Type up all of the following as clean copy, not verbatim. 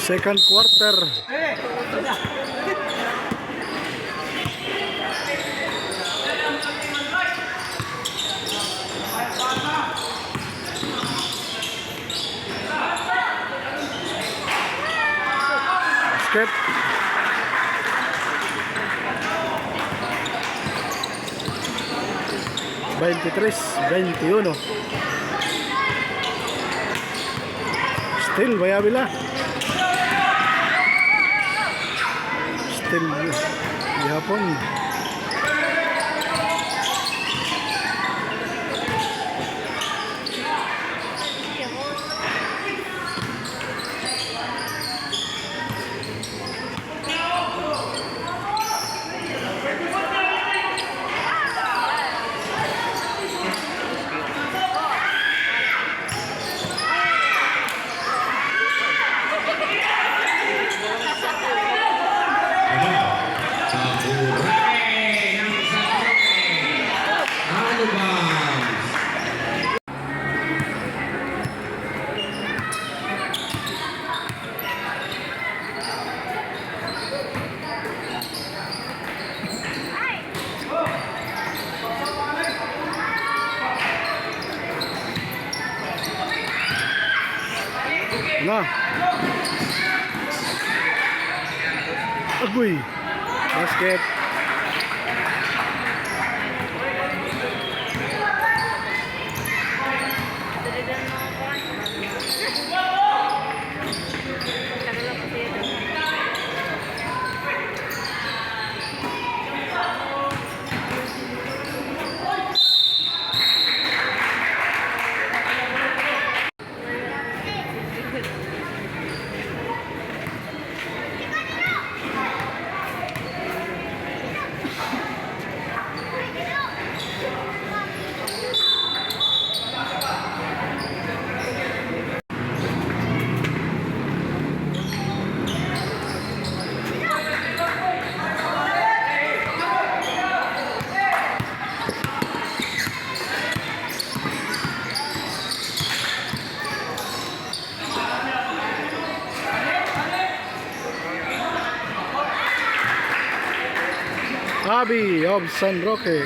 Second quarter. Basket. Veintitrés, 21. Still Bayabila. Still Yapon. Na. Agoy. Basket. Abi of San Roque.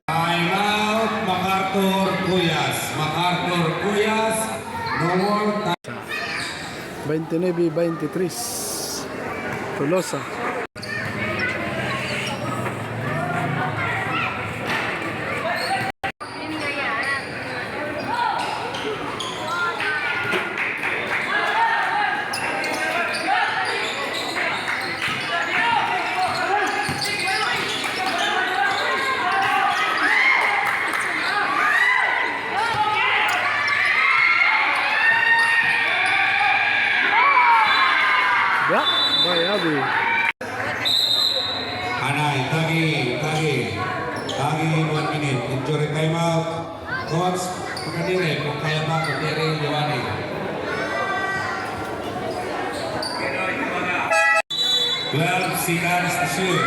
Timeout, MacArthur Cuyas. MacArthur Cuyas, no more time. 29-23. Tolosa. Ya, Bayabi. Hanay, Tagi, 1 minute. Injury timeout. Coach, pagkadire, kung kaya ba, pagkadire, Liwani. Glove, seconds to shoot.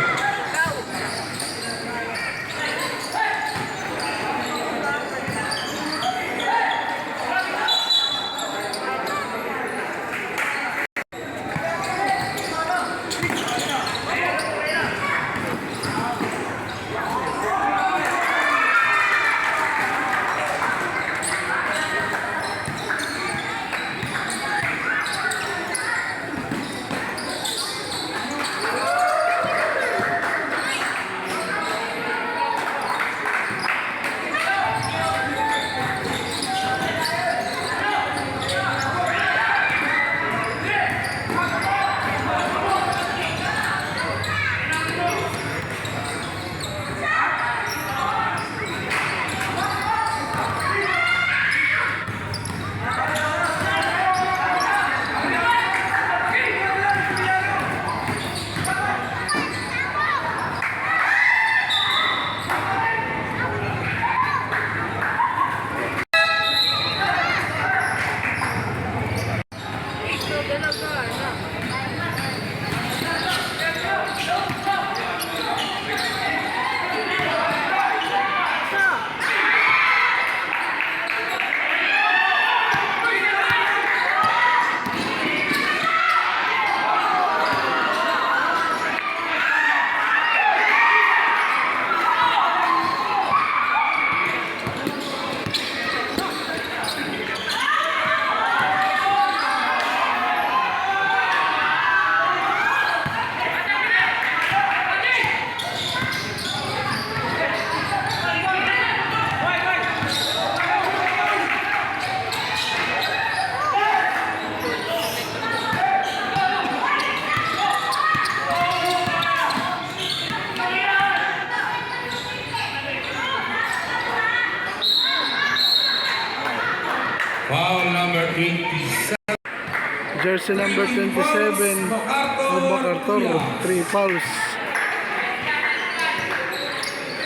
Jersey number 27, of MacArthur, 3 fouls.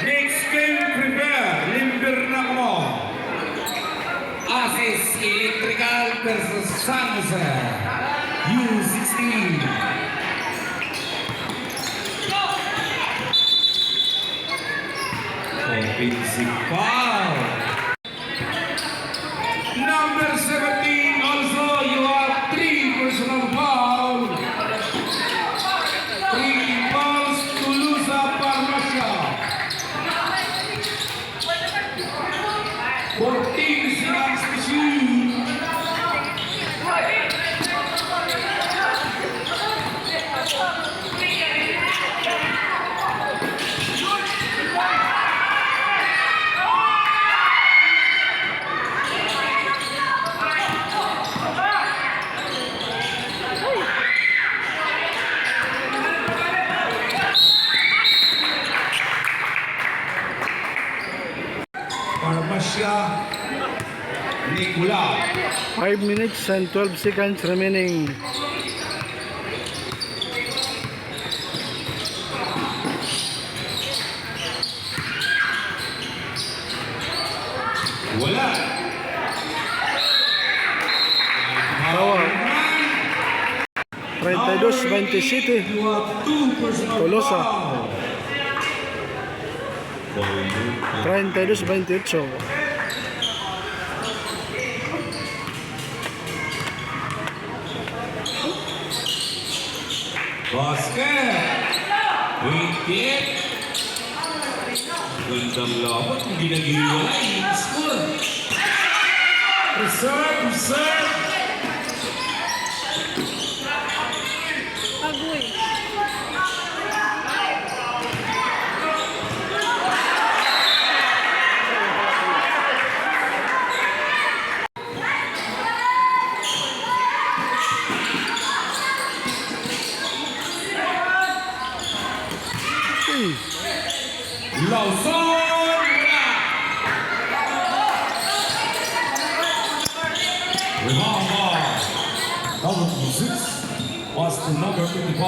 Next game, prepare. Limber na mo. Asis Electrical versus Sansa. U16. Offensive foul. Number 17, also you have 3 personal foul. 3 fouls to Lusa Parmasya. 14 seconds to shoot. Parmasya Nicola. 5 minutes and 12 seconds remaining. Wala. Tawa. 32-27. You have 2 personal Tolosa. foul. 32-28. Basket. 28. Gandang laban, hindi nag-iwalay. Score. Reserve. Agoy. Hey, Lawson. Rebound ball. Number 6 was to number 25.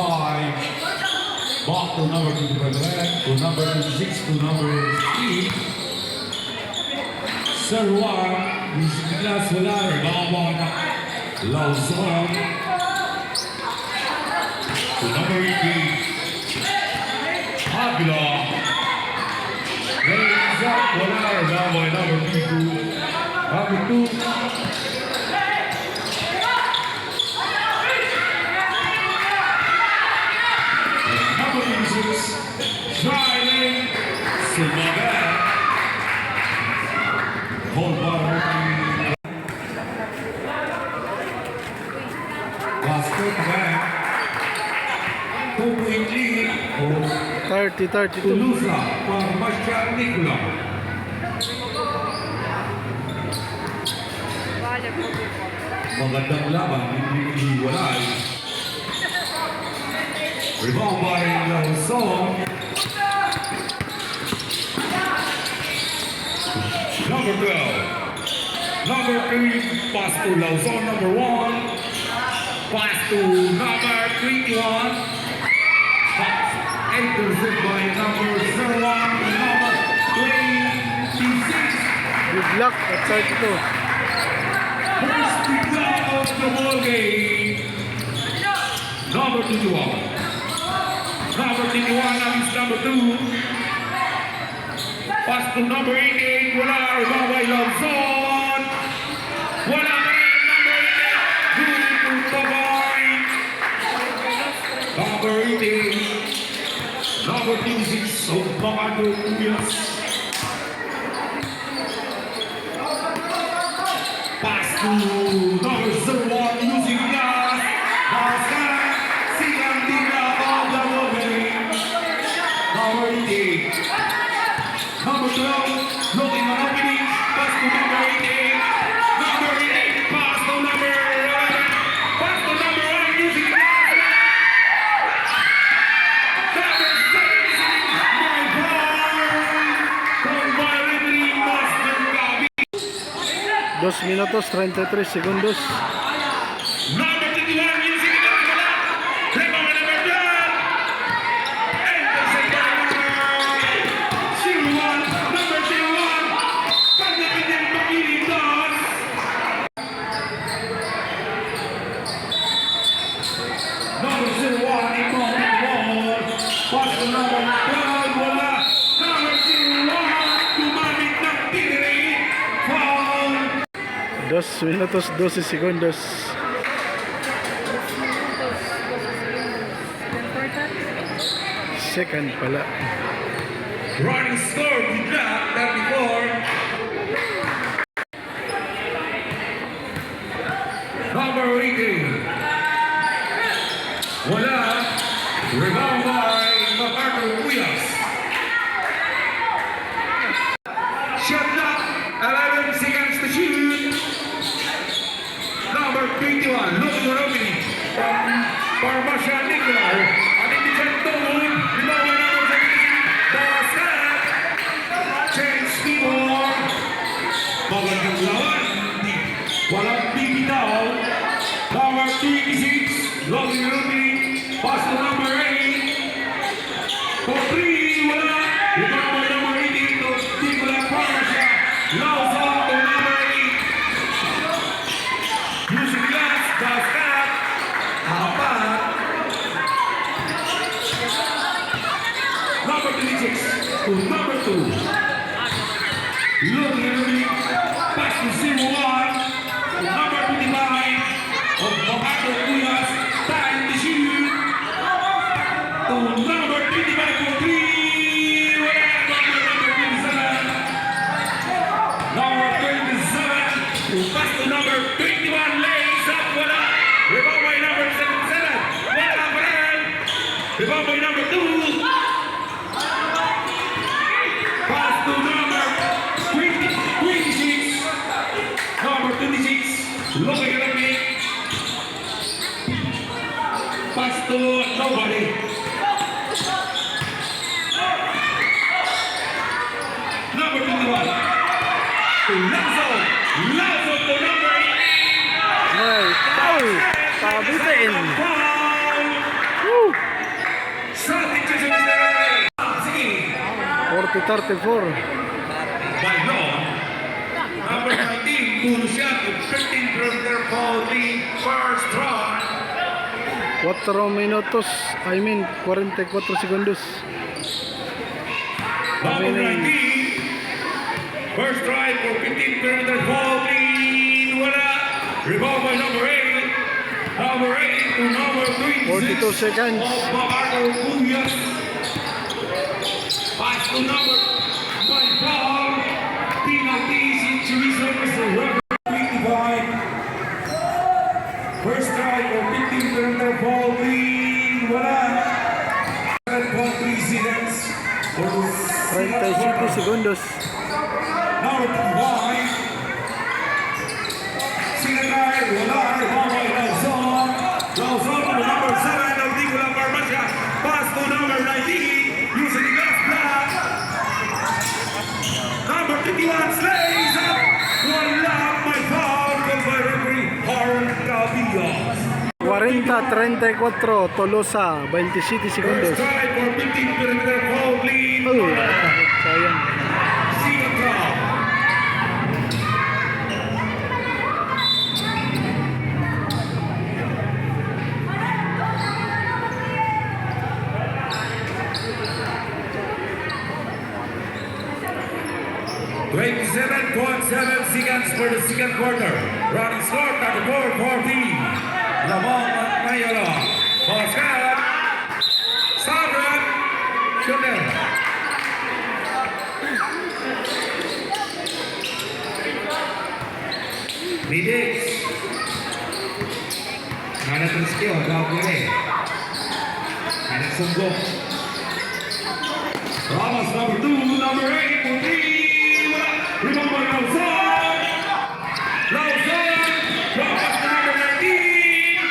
Back to number 25, to number 26, to number 3. Sir Juan, music class wala. Rebound ball na. Lawson. To number 18. Avila. Raise up, wala. Rebound by number 22. Number 2. Driving, Sumaga, hold ball, basket back, 2-point lead, 30-32. Tulusa, Parmasya Nicola. Wala po. Magandang laban, hindi walay. Rebound by Lawson. Number 12. Number 3, pass to Lawson. Number 1, pass to number 21. Pass intercepted by number 01, number 26. Good luck at 32. First pick of the ball game. Number 21. Number 21 now is number 2. Pass to number 88. Wala. Rebound by Lawson. Wala pa rin. Number 88. Good to Tabay. Number 88. Number 26 of Bacado Cuyas. Pass to number 01 using glass. Basket. Sigang Tina of the Wolverine. Number 88. Number 12, looking on opening, pass to number 88. Number 88, pass to number 11. Pass to number 1, using glass. Number 17, my ball. By referee, Master Gabi. 2 minutos 33 segundos. Number 21, Number 01, Imong Wall. Pass to number 12, wala. Number 01, gumamit ng tiri. Foul. 2 minutos 12 segundos. Second pala. Running score, good luck, 34. Number 18. Wala. Rebound by Macarthur Williams. Shot clock, 11 seconds to shoot. Number 21, Luke Robin from Parmasha Nicolau. At hindi siya tulog. Rebound by number 17. Basket. Chance Timor. Magandang lawan. Walang bibitaw. Number 26, Luke Robin. Pass to number 8. For 3, wala. Rebound by number 18 to Nicolau Parmasha. Lows off to number 8. Using glass, basket. Apat. Number 26 to number 2. Look here, pass to 01 to number 25 of Macarthur Williams. Time to shoot. To number 25 for 3. Wala. Number 27. Number 27 to pass to number 21. Lays up. Wala. Rebound by number 77. Wala pa rin. Rebound by number 2. Pass to number 26. Number 26. Look at me. Pass to nobody. Number 21. To Lazo. Lazo to number 18. Ay, foul! Pabitin! Foul. Woo! Sa ating susunod. Sige. 40-34. By law, number 19, puno siya to 13 from their ball team first try. 4 minutos, 44 segundos. Number 19, first try for 15 from their ball team. Wala. Rebound by number 8. Number 8 to number 26. 42 seconds. Of Macarthur Williams. Pass to number 1 foul. Penalty situation is the referee 25. First try for 15 from their ball team. Wala. 7.3 seconds. For the second 37 quarter. segundos. Number 5. Sinagay, wala. Rebound by Lawson. Lawson to number 7 of Nicolau Parmasha. Pass to number 19. Using the glass block. Number 51 slays up. One lap by foul called by referee Harold Cabillas. 40-34, Tolosa, 27 segundos. First try for 15 perimeter foul lead. Oh, sayang. Second foul. .7 seconds for the second quarter. Running score 34-14. Lamont Mayola. Basket. Sabran. Shooter. Bidix. Ada terskill, gak boleh. Ada sunggok. Ramos number 2, number 8 for 3. Rebound by Lawson. Lawson. Ramos number 19.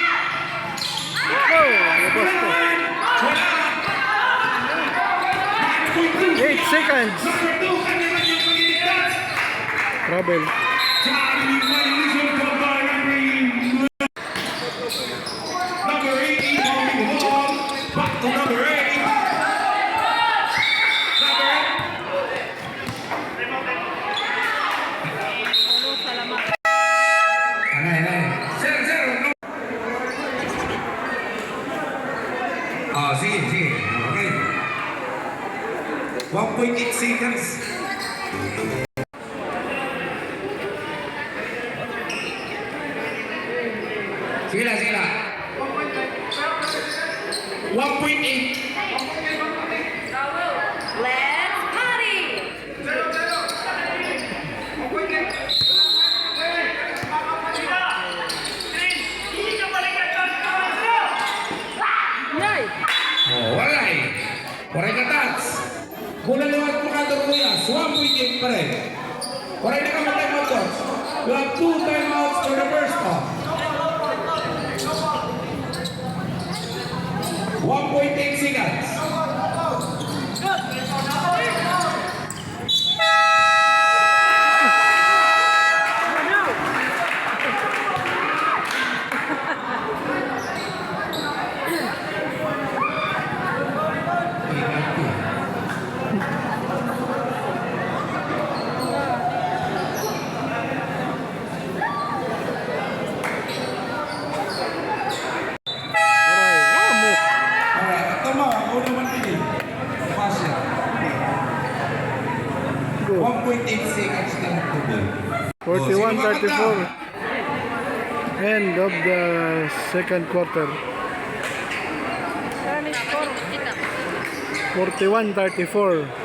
Oh, labas po. Wala. 8 seconds. Number 2, kanina yung pag-iligtas. Trouble. Charlie violation from by referee. Number 18 holding the ball. Back to number 8. Number 8. Sir, Sige, sige. Okay. 1.8 seconds. Sige lang, sige lang. 1.8. Let's party! Yay! Walay. Waray katats. Mula lewat pengatur Ruyas. 1.8 pa rin. Waray na kami timeouts. We have 2 timeouts for the first half. 1.8 seconds. Aray, amo. Alright, tama. Ako naman din. Pasya. Go. 1.8 seconds lang tubig. 41-34. End of the second quarter. 41-34.